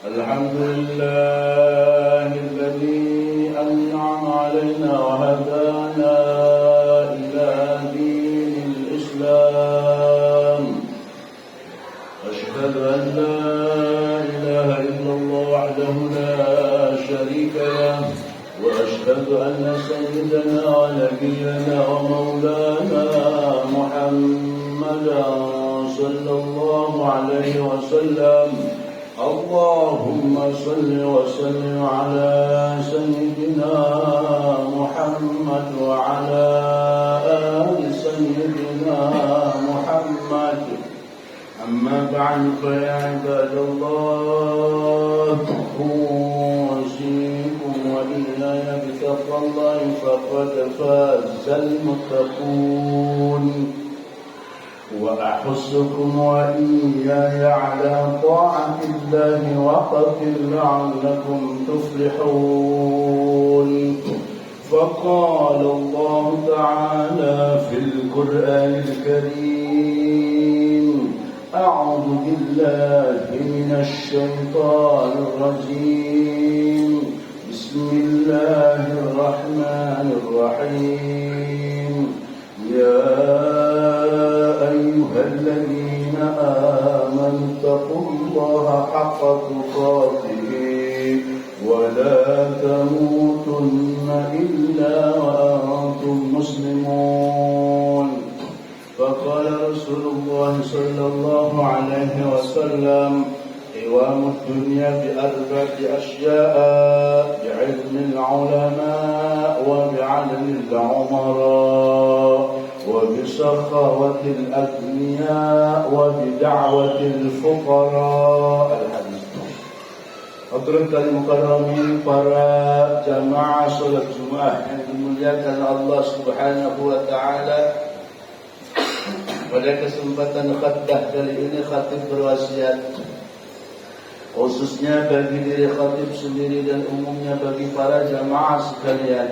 الحمد لله الذي أنعم علينا وهدانا إلى دين الإسلام. أشهد أن لا إله إلا الله وحده لا شريك له، وأشهد أن سيدنا ونبينا ومولانا محمدا صلى الله عليه وسلم. اللهم صل وسلم على سيدنا محمد وعلى آل سيدنا محمد. أما بعد فيا عباد الله، أوصيكم وإياي بتقوى الله فقد فاز المتقون، وأحثكم وإياي على طاعة الله وقتل لعلكم تفلحون. فقال الله تعالى في القرآن الكريم: أعوذ بالله من الشيطان الرجيم. بسم الله الرحمن الرحيم. يا أيها الذين آمنوا اتقوا الله حق تقاته ولا تموتن إلا وأنتم مسلمون. فقال رسول الله صلى الله عليه وسلم: قوام الدنيا بأربعة أشياء: بعلم العلماء، وبعدل العمراء، وبسخاوة الأغنياء، وبدعوة الفقراء. الحديث. Hadirin kali mukarramin, para jamaah salat Jumat yang dimuliakan Allah Subhanahu wa taala. Pada kesempatan khatbah kali ini, khatib berwasiat khususnya bagi diri khatib sendiri dan umumnya bagi para jamaah sekalian,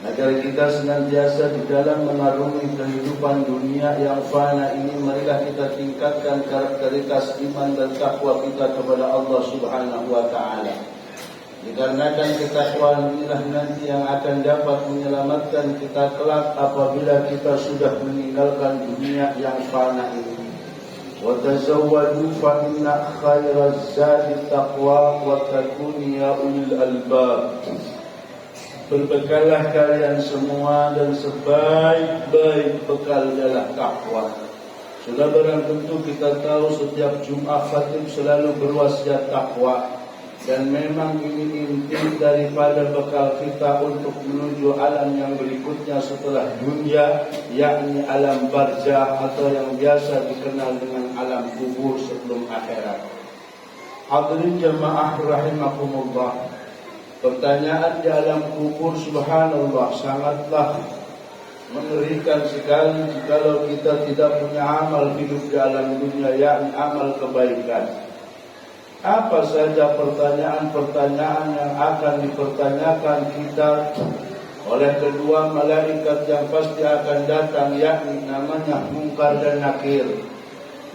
agar kita senantiasa di dalam mengarungi kehidupan dunia yang fana ini, marilah kita tingkatkan karakteristikas iman dan takwa kita kepada Allah Subhanahu wa taala. Dikarenakan ketakwaan inilah nanti yang akan dapat menyelamatkan kita kelak apabila kita sudah meninggalkan dunia yang fana ini. Wa tazawwadu fa inna khairaz zadi taqwa wattaqun ya ulil albab. Berbekallah kalian semua dan sebaik-baik bekal adalah takwa. Sudah barang tentu kita tahu setiap Jumat khatib selalu berwasiat takwa. Dan memang ini inti daripada bekal kita untuk menuju alam yang berikutnya setelah dunia, yakni alam barzakh atau yang biasa dikenal dengan alam kubur sebelum akhirat. Hadirin jamaah rahimakumullah, pertanyaan di alam kubur subhanallah sangatlah mengerikan sekali jikalau kita tidak punya amal hidup di alam dunia, yakni amal kebaikan. Apa saja pertanyaan-pertanyaan yang akan dipertanyakan kita oleh kedua malaikat yang pasti akan datang, yakni namanya Munkar dan Nakir.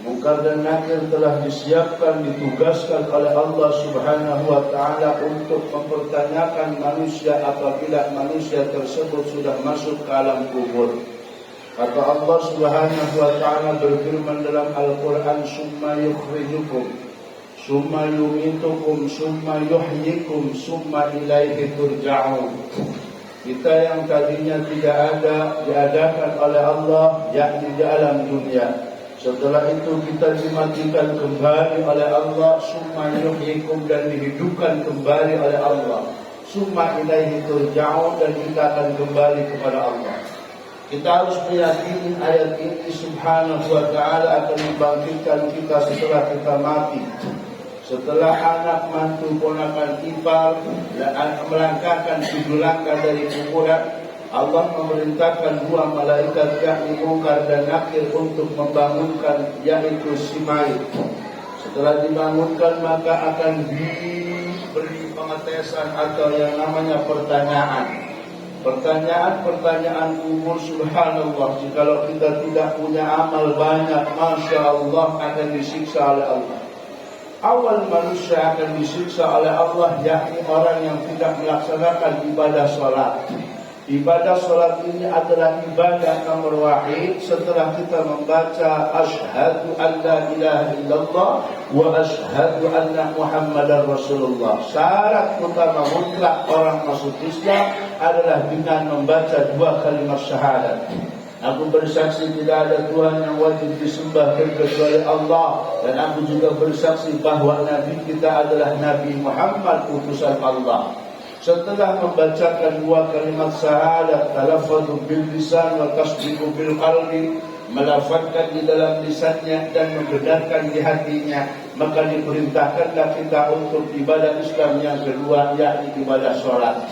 Munkar dan Nakir telah disiapkan, ditugaskan oleh Allah Subhanahu wa taala untuk mempertanyakan manusia apabila manusia tersebut sudah masuk ke alam kubur. Kata Allah Subhanahu wa taala berfirman dalam Al-Qur'an: "Summa yukhrijukum summa yumitukum summa yuhyikum summa ilaihi turja'un." Kita yang tadinya tidak ada diadakan oleh Allah, yakni di alam dunia. Setelah itu kita dimatikan kembali oleh Allah, summa yuhyikum, dan dihidupkan kembali oleh Allah, summa ilaihi turja'un, dan kita akan kembali kepada Allah. Kita harus meyakini ayat ini subhanahu wa ta'ala akan membangkitkan kita setelah kita mati. Setelah anak, mantu, ponakan, ipar melangkahkan pintu langkah dari kuburan, Allah memerintahkan dua malaikat yakni Munkar dan Nakir untuk membangunkan, yaitu si mayit. Setelah dibangunkan maka akan diberi pengetesan atau yang namanya pertanyaan. Pertanyaan kubur subhanallah, jikalau kita tidak punya amal banyak, masya Allah akan disiksa oleh Allah. Awal manusia akan disiksa oleh Allah yakni orang yang tidak melaksanakan ibadah sholat. Ibadah sholat ini adalah ibadah nomor wahid setelah kita membaca asyhadu an la ilaha illallah wa asyhadu anna muhammadar rasulullah. Syarat utama mutlak orang masuk Islam adalah dengan membaca dua kalimat syahadat. Aku bersaksi tidak ada Tuhan yang wajib disembah kecuali Allah, dan aku juga bersaksi bahwa Nabi kita adalah Nabi Muhammad utusan Allah. Setelah membacakan dua kalimat syahadat, talaffadhu bil lisan wa tasdiqu bil qalbi, melafazkan di dalam lisannya dan membenarkan di hatinya, maka diperintahkanlah kita untuk ibadah Islam yang kedua, yakni ibadah sholat.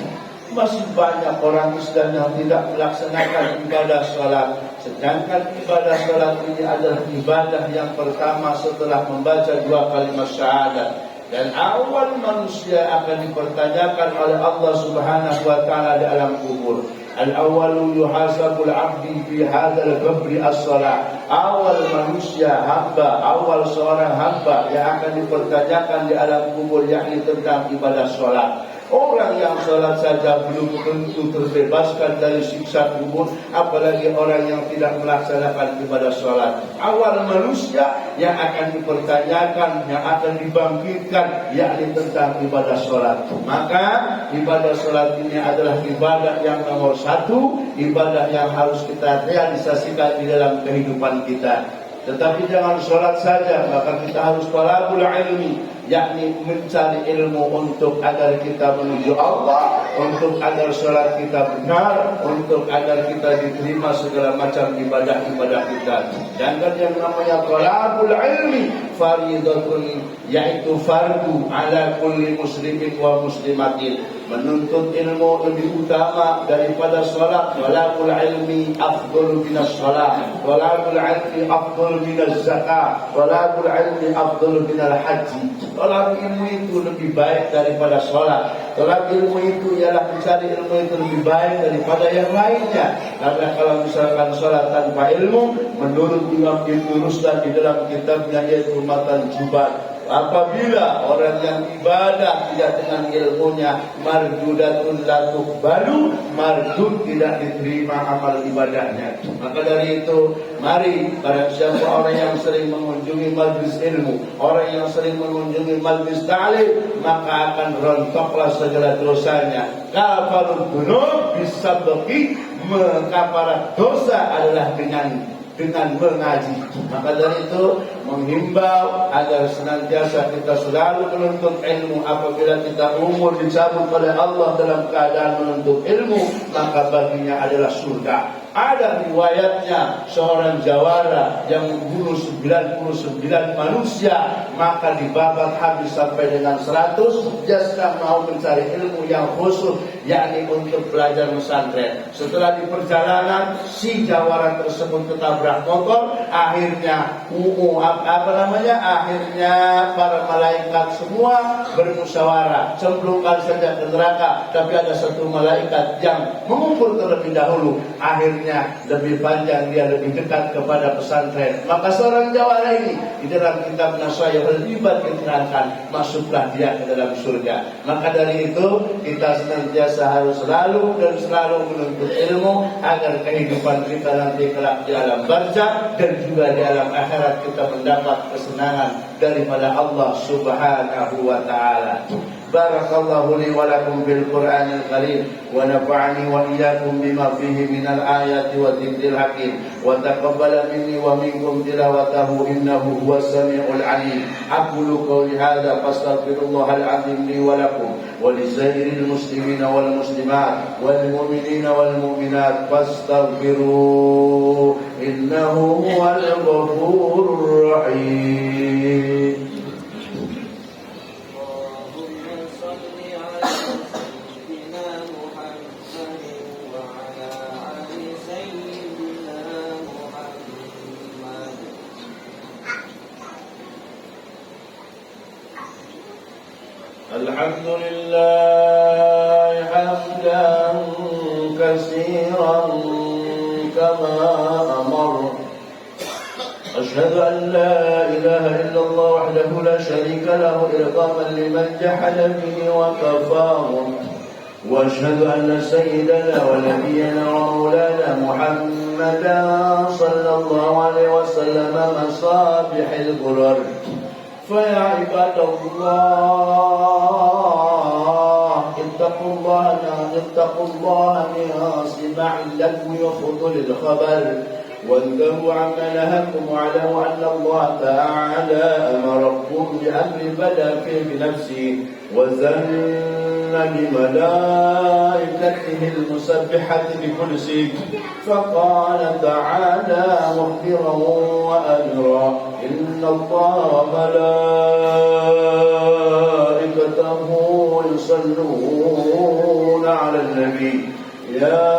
Masih banyak orang Islam yang tidak melaksanakan ibadah sholat, sedangkan ibadah sholat ini adalah ibadah yang pertama setelah membaca dua kalimat syahadat. Dan awal manusia akan dipertanyakan oleh Allah Subhanahu wa taala di alam kubur. Al-awwalu yuhasabul abdi fi hadzal qabri as-shalah. Awal manusia, hamba, awal seorang hamba yang akan dipertanyakan di alam kubur yakni tentang ibadah sholat. Orang yang sholat saja belum tentu terbebaskan dari siksa kubur, apalagi orang yang tidak melaksanakan ibadah sholat. Awal manusia yang akan dipertanyakan, yang akan dibangkitkan, yakni tentang ibadah sholat. Maka ibadah sholat ini adalah ibadah yang nomor satu, ibadah yang harus kita realisasikan di dalam kehidupan kita. Tetapi jangan sholat saja, maka kita harus talabul ilmi, yakni mencari ilmu untuk agar kita menuju Allah, untuk agar sholat kita benar, untuk agar kita diterima segala macam ibadah-ibadah kita. Dan yang namanya talabul ilmi fardhatun, yaitu fardu ala kulli muslimin wa muslimatin. Menuntut ilmu lebih utama daripada sholat. Talabul ilmi afdalu minas sholat, talabul ilmi afdalu minas zakat, talabul ilmi afdalu minal haji. Talab ilmu itu lebih baik daripada sholat. Talab ilmu itu ialah mencari ilmu itu lebih baik daripada yang lainnya. Karena kalau misalkan sholat tanpa ilmu, menurut Imam Ibnu Rusdan di dalam kitabnya yaitu Matan Jubat, apabila orang yang ibadah tidak dengan ilmunya, mardudatun la tuqbalu, mardud, tidak diterima amal ibadahnya. Maka dari itu, mari barang siapa orang yang sering mengunjungi majlis ilmu, orang yang sering mengunjungi majlis ta'lim, maka akan rontoklah segala dosanya. Kafarud dzunub bisabqi, mengkafarat dosa adalah dengan mengaji. Maka dari itu menghimbau agar senantiasa kita selalu menuntut ilmu. Apabila kita umur dicabut oleh Allah dalam keadaan menuntut ilmu, maka baginya adalah surga. Ada riwayatnya seorang jawara yang membunuh 99 manusia, maka dibabat habis sampai dengan 100. Dia sedang mau mencari ilmu yang khusus, yakni untuk belajar pesantren. Setelah di perjalanan si jawara tersebut ketabrak motor, akhirnya akhirnya para malaikat semua bermusyawarah, cemplungkan saja ke neraka. Tapi ada satu malaikat yang mengumpul terlebih dahulu, akhirnya lebih panjang, dia lebih dekat kepada pesantren. Maka seorang jawara ini di dalam kitab Nasaihul Ibad diterangkan, masuklah dia ke dalam surga. Maka dari itu kita senantiasa harus selalu menuntut ilmu agar kehidupan kita nanti kelak di alam barzakh dan juga di alam akhirat kita mendapat kesenangan daripada Allah Subhanahu wa taala. Barakallahu li wa lakum bil Qur'anil Karim wa nafa'ani wa iyyakum bima fihi minal ayati wa dzikril hakim wa taqabbala minni wa minkum tilawatahu innahu huwas samiul alim. Aqulu qawli hadza fastaghfirullahal azim li wa lakum wa li sairil muslimina wal muslimat wal mu'minina wal mu'minat fastaghfiru innahu huwal ghafurur rahim. Alhamdulillah hamdan katsiran kama amar. وأشهد أن لا إله إلا الله وحده لا شريك له إرغاما لمن جحد به وكفاه وأشهد أن سيدنا ونبينا ومولانا محمدا صلى الله عليه وسلم مصابيح الغرر فيا عباد الله اتقوا الله من سماع اللغو وفضول الخبر وانتهوا عما نهاكم واعلموا أن الله تعالى أمركم بأمر بدا فيه بنفسه وزن بملائكته المسبحة بكرسه فقال تعالى مخبرا وأمرا إن الله وملائكته يصلون على النبي يا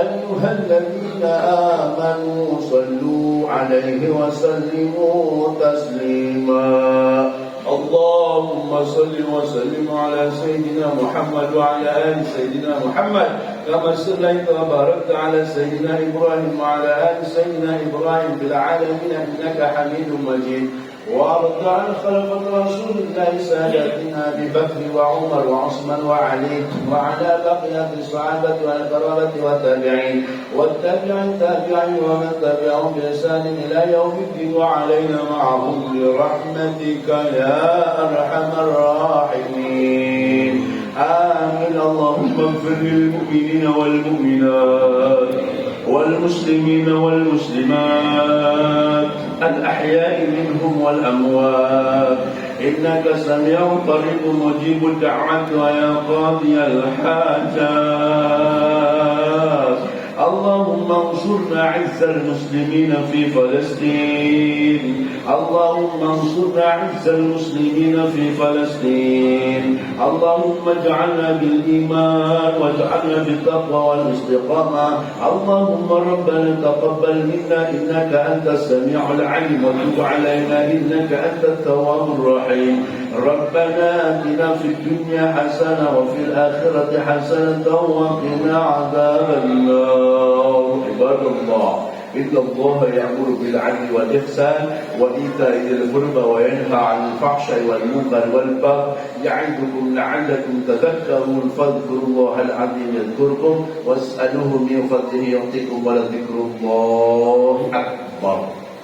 أيها الذين آمنوا صلوا عليه وسلموا تسليما اللهم صل وسلم على سيدنا محمد وعلى آل سيدنا محمد كما صليت وباركت على سيدنا إبراهيم وعلى آل سيدنا إبراهيم في العالمين إنك حميد مجيد وارض عن خلفة رسول الله سادتنا أبي بكر وعمر وعثمان وعلي وعلى بقية الصحابة والقرابة والتابعين والتابعين ومن تبعهم بإحسان إلى يوم الدين وعلينا معهم برحمتك يا أرحم الراحمين آمين اللهم اغفر للمؤمنين والمؤمنات والمسلمين والمسلمات الأحياء منهم والأموات إنك سميع قريب مجيب الدعوات ويا قاضي الحاجات اللهم انصرنا عز المسلمين في فلسطين اللهم انصرنا عز المسلمين في فلسطين اللهم اجعلنا بالإيمان واجعلنا بالتقوى والاستقامة اللهم ربنا تقبل منا إنك أنت السميع العليم وتب علينا إنك أنت التواب الرحيم ربنا آتنا في الدنيا حسنة وفي الآخرة حسنة وقنا عذاب النار عباد الله إن الله يأمر بالعدل والإحسان وإيتاء ذي القربى وينهى عن الفحشاء والمنكر والبغي يعظكم لعلكم تذكرون فاذكروا الله العظيم يذكركم واسألوه من فضله يعطيكم ولذكر الله أكبر